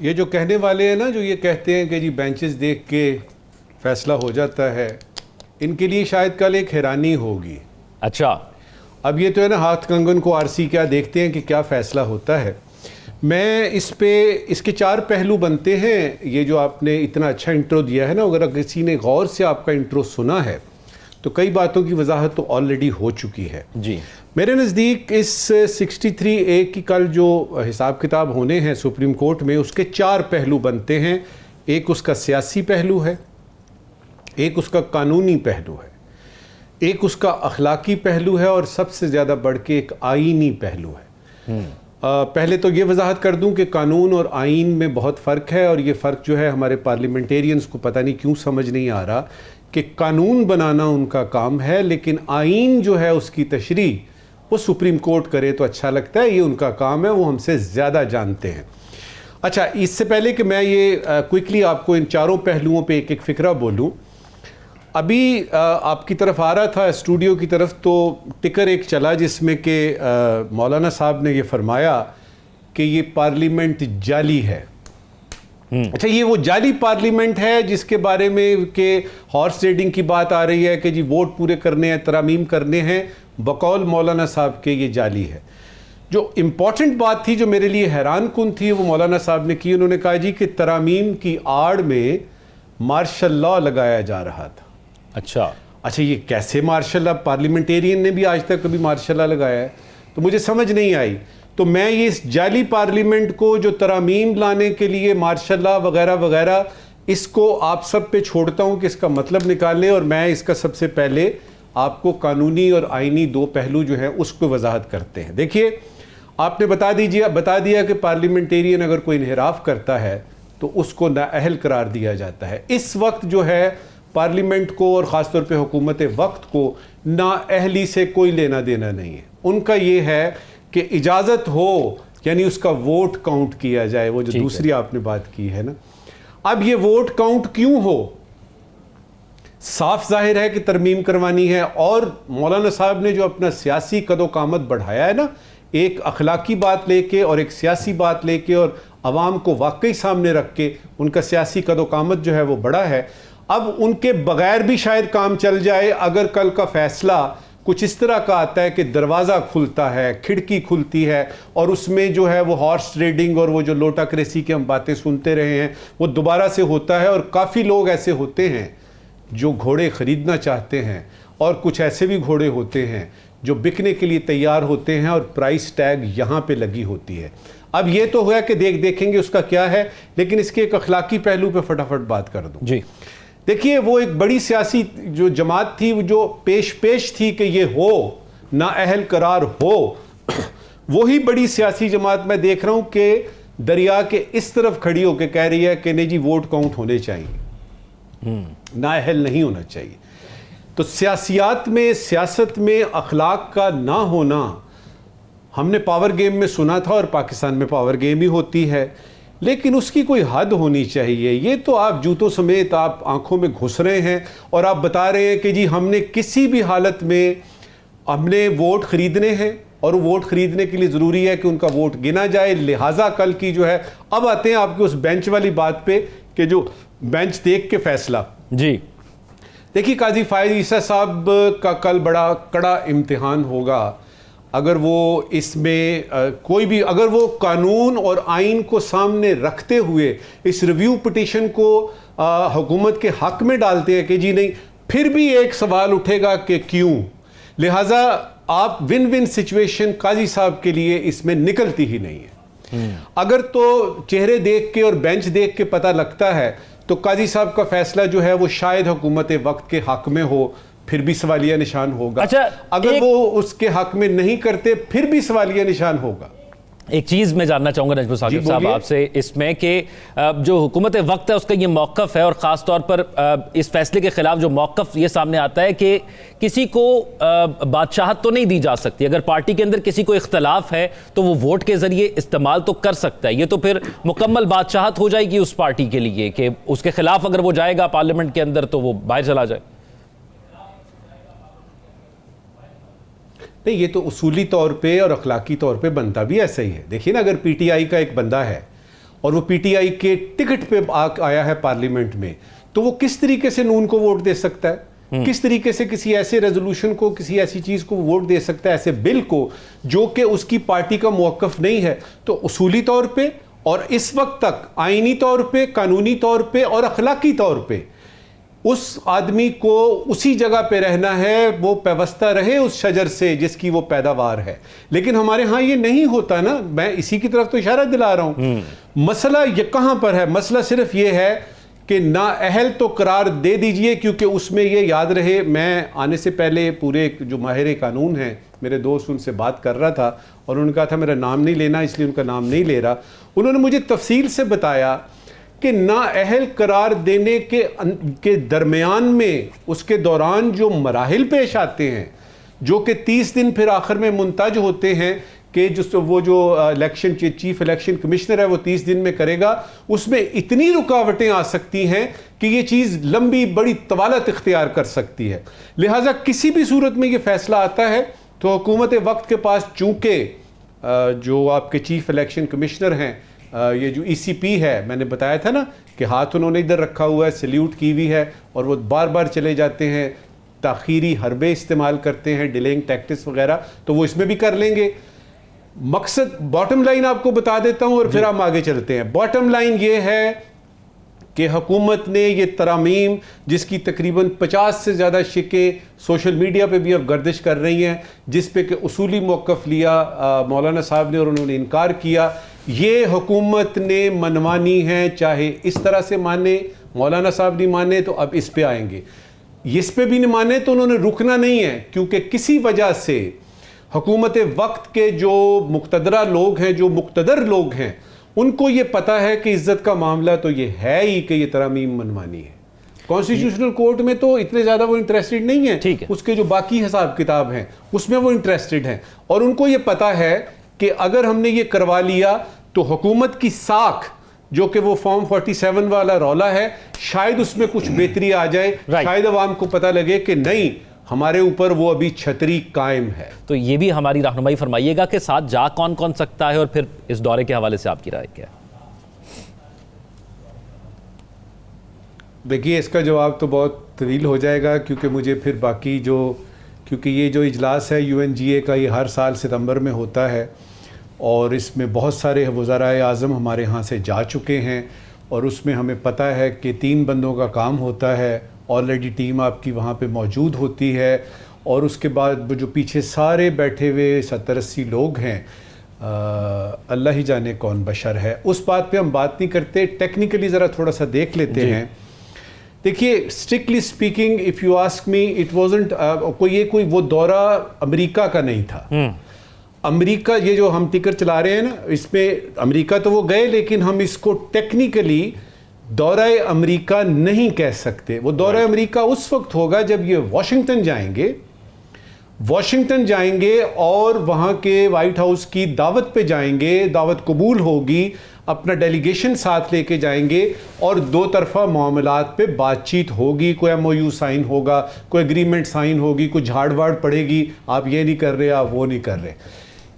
ये जो कहने वाले हैं ना, जो ये कहते हैं कि जी बेंचेस देख के फैसला हो जाता है, इनके लिए शायद कल एक हैरानी होगी। अच्छा, अब ये तो है ना, हाथ कंगन को आरसी, क्या देखते हैं कि क्या फैसला होता है। मैं इस पे इसके 4 पहलू बनते हैं। ये जो आपने इतना अच्छा इंट्रो दिया है ना, अगर किसी ने गौर से आपका इंट्रो सुना है तो कई बातों की वजाहत तो ऑलरेडी हो चुकी है जी। मेरे नज़दीक इस 63A की कल जो हिसाब किताब होने हैं सुप्रीम कोर्ट में, उसके 4 पहलू बनते हैं। एक उसका सियासी पहलू है, एक उसका कानूनी पहलू है, एक उसका अखलाकी पहलू है, और सबसे ज़्यादा बढ़ के एक आईनी पहलू है। पहले तो ये वजाहत कर दूं कि कानून और आइन में बहुत फ़र्क है, और ये फ़र्क जो है हमारे पार्लियामेंटेरियंस को पता नहीं क्यों समझ नहीं आ रहा कि कानून बनाना उनका काम है, लेकिन आइन जो है उसकी तशरीह वो सुप्रीम कोर्ट करे तो अच्छा लगता है। ये उनका काम है, वो हमसे ज़्यादा जानते हैं। अच्छा, इससे पहले कि मैं ये क्विकली आपको इन चारों पहलुओं पे एक एक फ़िक्रा बोलूँ, अभी आपकी तरफ आ रहा था स्टूडियो की तरफ, तो टिकर एक चला जिसमें कि मौलाना साहब ने ये फरमाया कि ये पार्लियामेंट जाली है। अच्छा, ये वो जाली पार्लियामेंट है जिसके बारे में कि हॉर्स ट्रेडिंग की बात आ रही है कि जी वोट पूरे करने हैं, तरामीम करने हैं, बकौल मौलाना साहब के ये जाली है। जो इम्पॉर्टेंट बात थी, जो मेरे लिए हैरान कुन थी, वो मौलाना साहब ने की। उन्होंने कहा जी कि तरामीम की आड़ में मार्शल लॉ लगाया जा रहा था। अच्छा, ये कैसे मार्शल लॉ? पार्लियामेंटेरियन ने भी आज तक कभी मार्शल लॉ लगाया है? तो मुझे समझ नहीं आई। तो मैं ये इस जाली पार्लियामेंट को, जो तरामीम लाने के लिए मार्शल लॉ वगैरह वगैरह, इसको आप सब पे छोड़ता हूँ कि इसका मतलब निकालें, और मैं इसका सबसे पहले आपको कानूनी और आइनी 2 पहलू जो हैं उसको वजाहत करते हैं। देखिए, आपने बता दिया कि पार्लियामेंटेरियन अगर कोई इन्हिराफ करता है तो उसको नाअहल करार दिया जाता है। इस वक्त जो है पार्लियामेंट को और ख़ासतौर पे हुकूमत वक्त को नाअहली से कोई लेना देना नहीं है। उनका ये है कि इजाज़त हो, यानी उसका वोट काउंट किया जाए। वो जो दूसरी आपने बात की है ना, अब ये वोट काउंट क्यों हो? साफ जाहिर है कि तरमीम करवानी है। और मौलाना साहब ने जो अपना सियासी कदो-कामत बढ़ाया है ना, एक अखलाकी बात लेके और एक सियासी बात लेके, और अवाम को वाकई सामने रख के उनका सियासी कदो-कामत जो है वो बड़ा है। अब उनके बगैर भी शायद काम चल जाए अगर कल का फैसला कुछ इस तरह का आता है कि दरवाज़ा खुलता है, खिड़की खुलती है, और उसमें जो है वो हॉर्स ट्रेडिंग और वो जो लोटाक्रेसी की हम बातें सुनते रहे हैं वो दोबारा से होता है। और काफ़ी लोग ऐसे होते हैं जो घोड़े ख़रीदना चाहते हैं, और कुछ ऐसे भी घोड़े होते हैं जो बिकने के लिए तैयार होते हैं, और प्राइस टैग यहाँ पे लगी होती है। अब ये तो हुआ कि देखेंगे उसका क्या है, लेकिन इसके एक अखलाकी पहलू पे फटाफट बात कर दूँ जी। देखिए, वो एक बड़ी सियासी जो जमात थी, जो पेश थी कि ये हो, नाअहल करार हो, वही बड़ी सियासी जमात मैं देख रहा हूँ कि दरिया के इस तरफ खड़ी होकर कह रही है कि नहीं जी वोट काउंट होने चाहिए, नाअहल नहीं होना चाहिए। तो सियासत में अखलाक का ना होना, हमने पावर गेम में सुना था, और पाकिस्तान में पावर गेम ही होती है, लेकिन उसकी कोई हद होनी चाहिए। ये तो आप जूतों समेत आप आंखों में घुस रहे हैं, और आप बता रहे हैं कि जी हमने किसी भी हालत में हमने वोट खरीदने हैं, और वोट खरीदने के लिए ज़रूरी है कि उनका वोट गिना जाए। लिहाजा कल की जो है, अब आते हैं आपके उस बेंच वाली बात पे कि जो बेंच देख के फैसला जी। देखिए, काजी फायद ईसा साहब का कल बड़ा कड़ा इम्तिहान होगा। अगर वो इसमें कोई भी, अगर वो कानून और आइन को सामने रखते हुए इस रिव्यू पिटीशन को हुकूमत के हक में डालते हैं कि जी नहीं, फिर भी एक सवाल उठेगा कि क्यों। लिहाजा आप विन विन सिचुएशन काजी साहब के लिए इसमें निकलती ही नहीं है। अगर तो चेहरे देख के और बेंच देख के पता लगता है तो काजी साहब का फैसला जो है वो शायद हुकूमत वक्त के हक में हो, फिर भी सवालिया निशान होगा। अच्छा, अगर वो उसके हक में नहीं करते फिर भी सवालिया निशान होगा। एक चीज़ मैं जानना चाहूँगा नजमुल साकिब साहब आपसे इसमें कि जो हुकूमत वक्त है उसका ये मौक़िफ़ है, और ख़ास तौर पर इस फैसले के ख़िलाफ़ जो मौक़िफ़ ये सामने आता है कि किसी को बादशाहत तो नहीं दी जा सकती। अगर पार्टी के अंदर किसी को इख्तलाफ है तो वो वोट के ज़रिए इस्तेमाल तो कर सकता है। ये तो फिर मुकम्मल बादशाहत हो जाएगी उस पार्टी के लिए कि उसके ख़िलाफ़ अगर वो जाएगा पार्लियामेंट के अंदर तो वो बाहर चला जाए। नहीं, ये तो उसूली तौर पे और अखलाकी तौर पे बनता भी ऐसा ही है। देखिए ना, अगर पीटीआई का एक बंदा है और वो पीटीआई के टिकट पे आया है पार्लियामेंट में, तो वो किस तरीके से नून को वोट दे सकता है? किस तरीके से किसी ऐसे रेजोल्यूशन को, किसी ऐसी चीज को वोट दे सकता है, ऐसे बिल को जो कि उसकी पार्टी का मौक़िफ़ नहीं है? तो उसूली तौर पे और इस वक्त तक आईनी तौर पे, कानूनी तौर पे और अखलाकी तौर पे उस आदमी को उसी जगह पे रहना है, वो पैवस्ता रहे उस शजर से जिसकी वो पैदावार है। लेकिन हमारे यहाँ ये नहीं होता ना, मैं इसी की तरफ तो इशारा दिला रहा हूँ। मसला ये कहाँ पर है? मसला सिर्फ ये है कि ना अहल तो करार दे दीजिए, क्योंकि उसमें ये याद रहे, मैं आने से पहले पूरे जो माहिर कानून हैं, मेरे दोस्त उनसे बात कर रहा था और उन्होंने कहा था मेरा नाम नहीं लेना, इसलिए उनका नाम नहीं ले रहा। उन्होंने मुझे तफसील से बताया कि ना अहल करार देने के दरमियान में, उसके दौरान जो मराहिल पेश आते हैं, जो कि 30 दिन फिर आखिर में मुंतज होते हैं कि वो जो इलेक्शन चीफ इलेक्शन कमिश्नर है वो 30 दिन में करेगा, उसमें इतनी रुकावटें आ सकती हैं कि ये चीज़ लंबी बड़ी तवालत इख्तियार कर सकती है। लिहाजा किसी भी सूरत में ये फैसला आता है तो हुकूमत वक्त के पास, चूँकि जो आपके चीफ इलेक्शन कमिश्नर हैं, ये जो ECP है, मैंने बताया था ना कि हाथ उन्होंने इधर रखा हुआ है, सल्यूट की हुई है, और वो बार बार चले जाते हैं, ताखीरी हरबे इस्तेमाल करते हैं, डिलेइंग टैक्टिक्स वगैरह, तो वो इसमें भी कर लेंगे। मकसद, बॉटम लाइन आपको बता देता हूं और फिर हम आगे चलते हैं। बॉटम लाइन ये है कि हुकूमत ने ये तरामीम, जिसकी तकरीबन 50 से ज़्यादा शिकें सोशल मीडिया पे भी अब गर्दिश कर रही हैं, जिस पे कि उसूली मौक़िफ़ लिया मौलाना साहब ने और उन्होंने इनकार किया, ये हुकूमत ने मनवानी है, चाहे इस तरह से माने, मौलाना साहब नहीं माने तो अब इस पे आएंगे, इस पे भी नहीं माने तो उन्होंने रुकना नहीं है, क्योंकि किसी वजह से हुकूमत वक्त के जो मुक़तदरा लोग हैं, जो मुक़तदर लोग हैं, उनको ये पता है कि इज्जत का मामला तो ये है ही कि ये तरामीम मनवानी है। कॉन्स्टिट्यूशनल कोर्ट में तो इतने ज़्यादा वो इंटरेस्टेड नहीं है, उसके जो बाकी हिसाब किताब हैं उसमें वो इंटरेस्टेड हैं, और उनको ये पता है कि अगर हमने ये करवा लिया तो हुकूमत की साख, जो कि वो फॉर्म 47 वाला रौला है, शायद उसमें कुछ बेहतरी आ जाए, शायद अवाम को पता लगे कि नहीं, हमारे ऊपर वो अभी छतरी कायम है। तो ये भी हमारी रहनुमाई फरमाइएगा कि साथ जा कौन कौन सकता है, और फिर इस दौरे के हवाले से आपकी राय क्या है? देखिए, इसका जवाब तो बहुत तवील हो जाएगा, क्योंकि मुझे फिर बाकी क्योंकि ये जो इजलास है UNGA का, ये हर साल सितंबर में होता है, और इसमें बहुत सारे वज़राए आज़म हमारे यहाँ से जा चुके हैं, और उसमें हमें पता है कि 3 बंदों का काम होता है, ऑलरेडी टीम आपकी वहाँ पे मौजूद होती है, और उसके बाद जो पीछे सारे बैठे हुए 70-80 लोग हैं, अल्लाह ही जाने कौन बशर है, उस बात पे हम बात नहीं करते। टेक्निकली ज़रा थोड़ा सा देख लेते हैं। देखिए, strictly speaking, if you ask me, it wasn't कोई वो दौरा अमेरिका का नहीं था। अमेरिका, ये जो हम टिकर चला रहे हैं ना, इसमें अमेरिका तो वो गए, लेकिन हम इसको टेक्निकली दौरा अमेरिका नहीं कह सकते। वो दौरा अमेरिका उस वक्त होगा जब ये वाशिंगटन जाएंगे और वहाँ के वाइट हाउस की दावत पे जाएंगे, दावत कबूल होगी, अपना डेलीगेशन साथ लेके जाएंगे, और 2 तरफा मामलात पे बातचीत होगी, कोई MOU साइन होगा, कोई एग्रीमेंट साइन होगी, कोई झाड़ वाड़ पड़ेगी, आप ये नहीं कर रहे, आप वो नहीं कर रहे।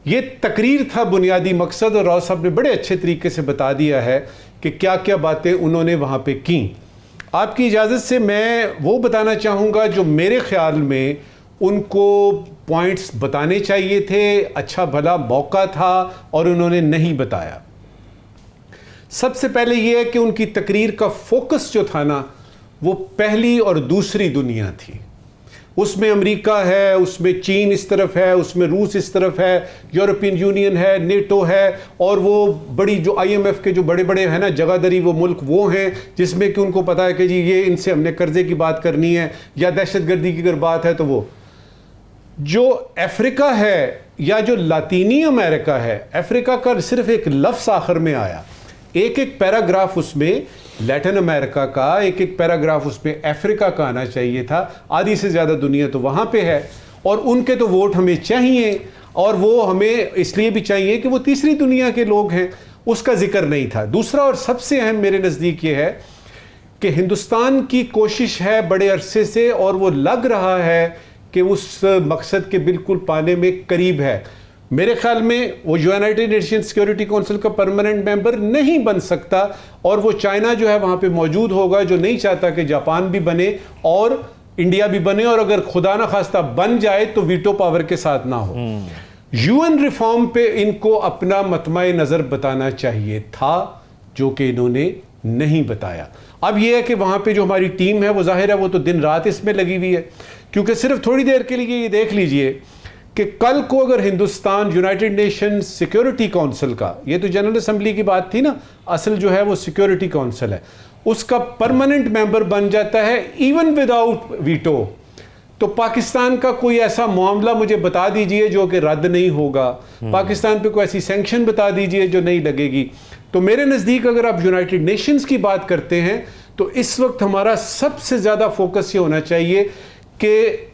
ये तकरीर था बुनियादी मकसद, और राव साहब ने बड़े अच्छे तरीके से बता दिया है कि क्या क्या बातें उन्होंने वहाँ पे की। आपकी इजाज़त से मैं वो बताना चाहूँगा जो मेरे ख्याल में उनको पॉइंट्स बताने चाहिए थे, अच्छा भला मौका था और उन्होंने नहीं बताया। सबसे पहले ये है कि उनकी तकरीर का फोकस जो था ना, वो पहली और दूसरी दुनिया थी। उसमें अमेरिका है, उसमें चीन इस तरफ है, उसमें रूस इस तरफ है, यूरोपियन यूनियन है, नेटो है, और वो बड़ी जो IMF के जो बड़े बड़े हैं ना जगादरी वो मुल्क वो हैं, जिसमें कि उनको पता है कि जी ये इनसे हमने कर्जे की बात करनी है या दहशतगर्दी की अगर बात है तो वो। जो अफ्रीका है या जो लातीनी अमेरिका है, अफ्रीका का सिर्फ एक लफ्ज़ आखिर में आया, एक एक पैराग्राफ उसमें लैटिन अमेरिका का, एक एक पैराग्राफ उसमें अफ्रीका का आना चाहिए था। आधी से ज़्यादा दुनिया तो वहाँ पे है, और उनके तो वोट हमें चाहिए, और वो हमें इसलिए भी चाहिए कि वो तीसरी दुनिया के लोग हैं, उसका जिक्र नहीं था। दूसरा और सबसे अहम मेरे नज़दीक ये है कि हिंदुस्तान की कोशिश है बड़े अरसे से, और वो लग रहा है कि उस मकसद के बिल्कुल पाने में करीब है। मेरे ख्याल में वो यूनाइटेड नेशन सिक्योरिटी काउंसिल का परमानेंट मेंबर नहीं बन सकता, और वो चाइना जो है वहां पे मौजूद होगा, जो नहीं चाहता कि जापान भी बने और इंडिया भी बने, और अगर खुदा ना खास्ता बन जाए तो वीटो पावर के साथ ना हो। यूएन रिफॉर्म पे इनको अपना मतमाए नजर बताना चाहिए था, जो कि इन्होंने नहीं बताया। अब यह है कि वहां पे जो हमारी टीम है वो जाहिर है वो तो दिन रात इसमें लगी हुई है, क्योंकि सिर्फ थोड़ी देर के लिए ये देख लीजिए कि कल को अगर Hindustan United nation security council का, ये तो जनरल असेंबली की बात थी ना, असल जो है वो सिक्योरिटी काउंसिल है, उसका परमानेंट मेंबर बन जाता है इवन विदाउट वीटो, तो पाकिस्तान का कोई ऐसा मामला मुझे बता दीजिए जो कि रद्द नहीं होगा, पाकिस्तान पे कोई ऐसी सैंक्शन बता दीजिए जो नहीं लगेगी। तो मेरे नज़दीक अगर आप यूनाइटेड नेशंस की बात करते हैं तो इस वक्त हमारा सबसे ज़्यादा फोकस ये होना चाहिए कि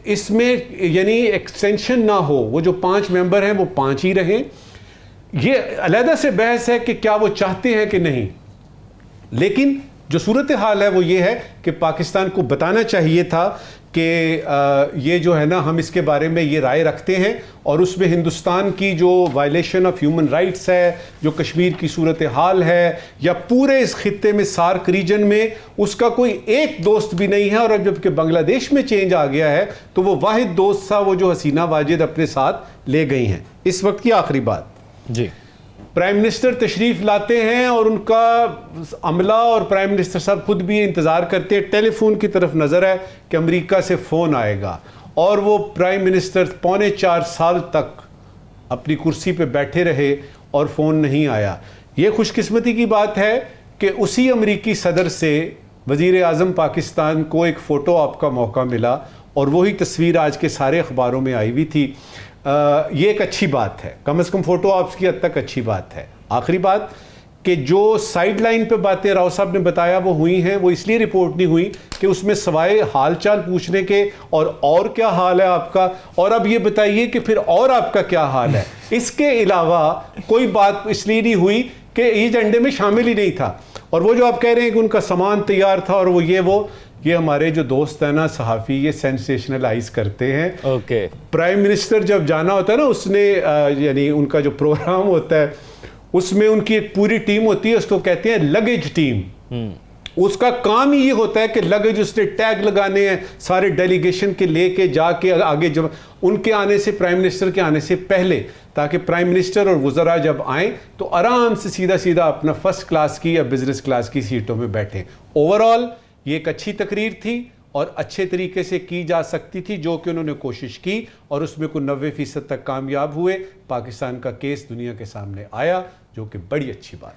इसमें यानी एक्सटेंशन ना हो, वो जो 5 मेंबर हैं वो 5 ही रहें। ये अलहदा से बहस है कि क्या वो चाहते हैं कि नहीं, लेकिन जो सूरत हाल है वो ये है कि पाकिस्तान को बताना चाहिए था कि ये जो है ना, हम इसके बारे में ये राय रखते हैं, और उसमें हिंदुस्तान की जो वायलेशन ऑफ ह्यूमन राइट्स है, जो कश्मीर की सूरत हाल है, या पूरे इस खित्ते में सार्क रीजन में उसका कोई एक दोस्त भी नहीं है, और अब जबकि बांग्लादेश में चेंज आ गया है तो वो वाहिद दोस्त था वो जो हसीना वाजिद अपने साथ ले गई हैं। इस वक्त की आखिरी बात जी, प्राइम मिनिस्टर तशरीफ लाते हैं और उनका अमला और प्राइम मिनिस्टर साहब खुद भी इंतज़ार करते हैं, टेलीफोन की तरफ नज़र है कि अमेरिका से फ़ोन आएगा, और वो प्राइम मिनिस्टर 3.25 साल तक अपनी कुर्सी पे बैठे रहे और फ़ोन नहीं आया। ये खुशकिस्मती की बात है कि उसी अमेरिकी सदर से वज़ीर आज़म पाकिस्तान को एक फ़ोटो आपका मौका मिला, और वही तस्वीर आज के सारे अखबारों में आई हुई थी। ये एक अच्छी बात है, कम से कम फोटो ऑप्स की हद तक अच्छी बात है। आखिरी बात कि जो साइड लाइन पे बातें राव साहब ने बताया वो हुई हैं, वो इसलिए रिपोर्ट नहीं हुई कि उसमें सवाए हाल चाल पूछने के और क्या हाल है आपका, और अब ये बताइए कि फिर और आपका क्या हाल है, इसके अलावा कोई बात इसलिए नहीं हुई कि ये एजेंडे में शामिल ही नहीं था। और वो जो आप कह रहे हैं कि उनका सामान तैयार था और वो ये हमारे जो दोस्त हैं ना सहाफ़ी, ये सेंसेशनलाइज करते हैं। ओके, प्राइम मिनिस्टर जब जाना होता है ना, उसने यानी उनका जो प्रोग्राम होता है उसमें उनकी एक पूरी टीम होती है, उसको कहते हैं लगेज टीम। उसका काम ही ये होता है कि लगेज उसने टैग लगाने हैं सारे डेलीगेशन के लेके जाके आगे, जब उनके आने से, प्राइम मिनिस्टर के आने से पहले, ताकि प्राइम मिनिस्टर और वज़रा जब आए तो आराम से सीधा सीधा अपना फर्स्ट क्लास की या बिजनेस क्लास की सीटों में बैठे। ओवरऑल ये एक अच्छी तकरीर थी और अच्छे तरीके से की जा सकती थी, जो कि उन्होंने कोशिश की, और उसमें कोई 90% तक कामयाब हुए। पाकिस्तान का केस दुनिया के सामने आया, जो कि बड़ी अच्छी बात।